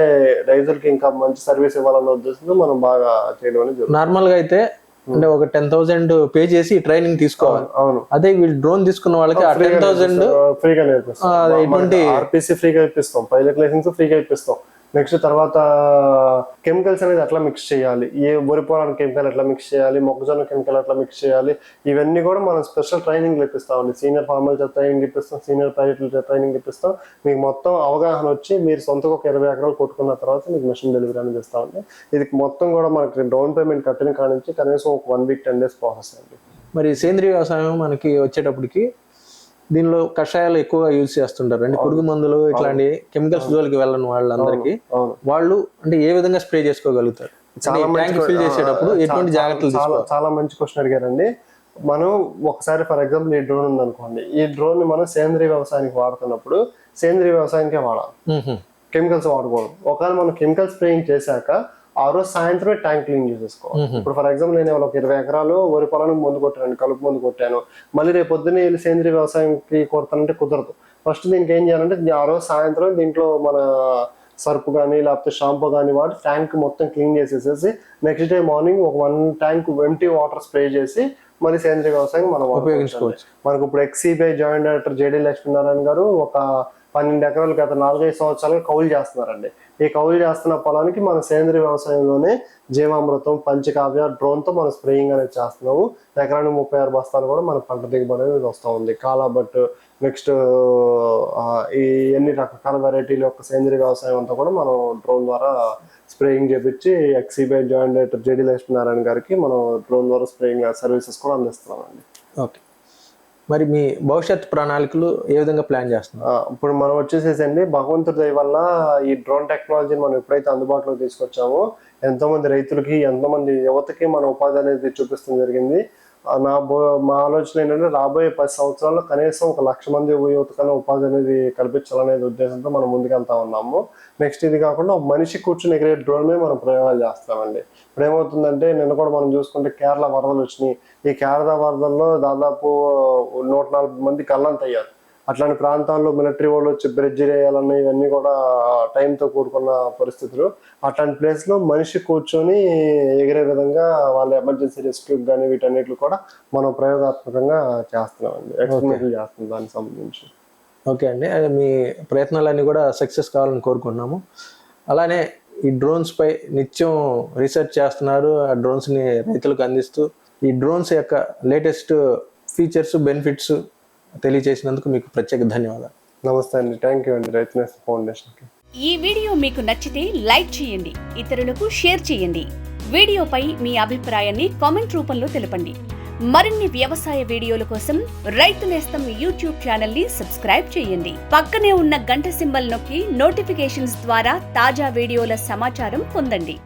రైతులకి ఇంకా మంచి సర్వీస్ ఇవ్వాలన్న ఉద్దేశంతో మనం బాగా చేయడం అనేది జరుగుతుంది.
నార్మల్గా అయితే అంటే ఒక 10,000 పే చేసి ట్రైనింగ్ తీసుకోవాలి.
అవును,
అదే వీళ్ళు డ్రోన్ తీసుకున్న వాళ్ళకి ఆ 10,000
ఫ్రీగా నేర్పిస్తాం. ఆర్పిసి ఫ్రీగా ఇప్పిస్తాం, పైలట్ లైసెన్స్ ఫ్రీగా ఇప్పిస్తాం. నెక్స్ట్ తర్వాత కెమికల్స్ అనేది ఎట్లా మిక్స్ చేయాలి, ఏ వరి పొలానికి కెమికల్ ఎట్లా మిక్స్ చేయాలి, మొక్కజొన్న కెమికల్ ఎట్లా మిక్స్ చేయాలి, ఇవన్నీ కూడా మనం స్పెషల్ ట్రైనింగ్ ఇప్పిస్తామండి. సీనియర్ ఫార్మర్ ట్రైనింగ్ ఇప్పిస్తాం, సీనియర్ పైలట్ ట్రైనింగ్ ఇప్పిస్తాం. మీకు మొత్తం అవగాహన వచ్చి మీరు సొంతగా ఒక 20 ఎకరాలు కొట్టుకున్న తర్వాత మీకు మిషన్ డెలివరీ అనేది ఇస్తామండి. ఇది మొత్తం కూడా మనకి డౌన్ పేమెంట్ కట్టిన కాడ నుంచి కనీసం ఒక 1 week 10 days ప్రాసెస్ అండి.
మరి సేంద్రీయ వ్యవసాయం మనకి వచ్చేటప్పటికి దీనిలో కషాయాలు ఎక్కువగా యూజ్ చేస్తుంటారు. అంటే పురుగు మందులు ఇట్లాంటి కెమికల్స్ జోలికి వెళ్ళని వాళ్ళందరికీ వాళ్ళు అంటే ఏ విధంగా స్ప్రే చేసుకోగలుగుతారు? ఫిల్ చేసేటప్పుడు ఎటువంటి జాగ్రత్తలు?
చాలా మంచి క్వశ్చన్ అడిగారండి. మనం ఒకసారి ఫర్ ఎగ్జాంపుల్ ఈ డ్రోన్ ఉంది అనుకోండి, ఈ డ్రోన్ ని మనం సేంద్రీయ వ్యవసాయానికి వాడుతున్నప్పుడు సేంద్రీయ వ్యవసాయానికే వాడాలి, కెమికల్స్ వాడకూడదు. ఒకవేళ మనం కెమికల్ స్ప్రేయింగ్ చేశాక ఆ రోజు సాయంత్రమే ట్యాంక్ క్లీన్ చేసేసుకోవాలి. ఇప్పుడు ఫర్ ఎగ్జాంపుల్ నేను ఒక 20 ఎకరాలు వరి పొలానికి ముందు కొట్టాను, కలుపు ముందు కొట్టాను, మళ్ళీ రేపు పొద్దున్నే వెళ్ళి సేంద్రీయ వ్యవసాయంకి కొడతానంటే కుదరదు. ఫస్ట్ దీనికి ఏం చేయాలంటే ఆ రోజు సాయంత్రం దీంట్లో మన సర్ప్ కానీ లేకపోతే షాంపూ కానీ వాడి ట్యాంక్ మొత్తం క్లీన్ చేసేసేసి నెక్స్ట్ డే మార్నింగ్ ఒక 1 ట్యాంక్ ఎంటీ వాటర్ స్ప్రే చేసి మరి సేంద్రీయ వ్యవసాయం మనం
ఉపయోగించుకోవచ్చు.
మనకు ఇప్పుడు ఎక్సీబీఐ జాయింట్ డైరెక్టర్ జేడి లక్ష్మీనారాయణ గారు ఒక 12 ఎకరాలు గత 4-5 సంవత్సరాలుగా కౌలు చేస్తున్నారండి. ఈ కౌలు చేస్తున్న పొలానికి మన సేంద్రీయ వ్యవసాయంలోనే జీవామృతం, పంచకావ్య, డ్రోన్ తో మనం స్ప్రేయింగ్ అనేది చేస్తున్నాము. ఎకరానికి 36 బస్తాలు కూడా మన పంట దిగుబడి అనేది వస్తూ ఉంది. కాలాబట్ నెక్స్ట్ ఈ ఎన్ని రకరకాల వెరైటీల యొక్క సేంద్రీయ వ్యవసాయం అంతా కూడా మనం డ్రోన్ ద్వారా స్ప్రేయింగ్ చేపించి ఎక్సీబీఐ జాయింట్ డైరెక్టర్ జేడి లక్ష్మీనారాయణ గారికి మనం డ్రోన్ ద్వారా స్ప్రేయింగ్ సర్వీసెస్ కూడా అందిస్తున్నామండి.
ఓకే, మరి మీ భవిష్యత్ ప్రణాళికలు ఏ విధంగా ప్లాన్ చేస్తున్నారు?
ఇప్పుడు మనం వచ్చేసేసండి భగవంతుడి దయ వల్ల ఈ డ్రోన్ టెక్నాలజీని మనం ఎప్పుడైతే అందుబాటులోకి తీసుకొచ్చామో ఎంతో మంది రైతులకి, ఎంతో మంది యువతకి మన ఉపాధి అనేది చూపిస్తడం జరిగింది. మా ఆలోచన ఏంటంటే రాబోయే 10 సంవత్సరాల్లో కనీసం 1,00,000 మంది యువతకన్నా ఉపాధి అనేది కల్పించాలనేది ఉద్దేశంతో మనం ముందుకెళ్తా ఉన్నాము. నెక్స్ట్ ఇది కాకుండా ఒక మనిషి కూర్చుని ఎగిరే డ్రోన్ మీద మనం ప్రయోగాలు చేస్తామండి. ఇప్పుడు ఏమవుతుందంటే నిన్న కూడా మనం చూసుకుంటే కేరళ వరదలు వచ్చినాయి. ఈ కేరళ వరదల్లో దాదాపు 140 మంది గల్లంతయ్యారు. అట్లాంటి ప్రాంతాల్లో మిలిటరీ వాళ్ళు వచ్చి బ్రిడ్జ్ వేయాలన్న ఇవన్నీ కూడా టైంతో కూడుకున్న పరిస్థితులు. అట్లాంటి ప్లేస్ లో మనిషి కూర్చొని ఎగిరే విధంగా వాళ్ళ ఎమర్జెన్సీ రెస్క్యూ కానీ వీటన్నిటిని కూడా మనం ప్రయోగాత్మకంగా చేస్తున్నామండి, ఎక్స్పెరిమెంట్లు చేస్తున్నాం దానికి సంబంధించి.
ఓకే అండి, అది మీ ప్రయత్నాలన్నీ కూడా సక్సెస్ కావాలని కోరుకుంటున్నాము. అలానే ఈ డ్రోన్స్ పై నిత్యం రీసెర్చ్ చేస్తున్నారు. ఆ డ్రోన్స్ని రైతులకు అందిస్తూ ఈ డ్రోన్స్ యొక్క లేటెస్ట్ ఫీచర్స్, బెనిఫిట్స్ తెలియజేసినందుకు మీకు ప్రత్యేక ధన్యవాదాలు.
నమస్తే అండి, థ్యాంక్ యూ అండి రైతు నేస్తం ఫౌండేషన్కి.
ఈ వీడియో మీకు నచ్చితే లైక్ చేయండి, ఇతరులకు షేర్ చేయండి. వీడియోపై మీ అభిప్రాయాన్ని కామెంట్ రూపంలో తెలపండి. మరిన్ని వ్యవసాయ వీడియోల కోసం రైతు నేస్తం యూట్యూబ్ ఛానల్ ని సబ్స్క్రైబ్ చేయండి. పక్కనే ఉన్న గంట సింబల్ నొక్కి నోటిఫికేషన్స్ ద్వారా తాజా వీడియోల సమాచారం పొందండి.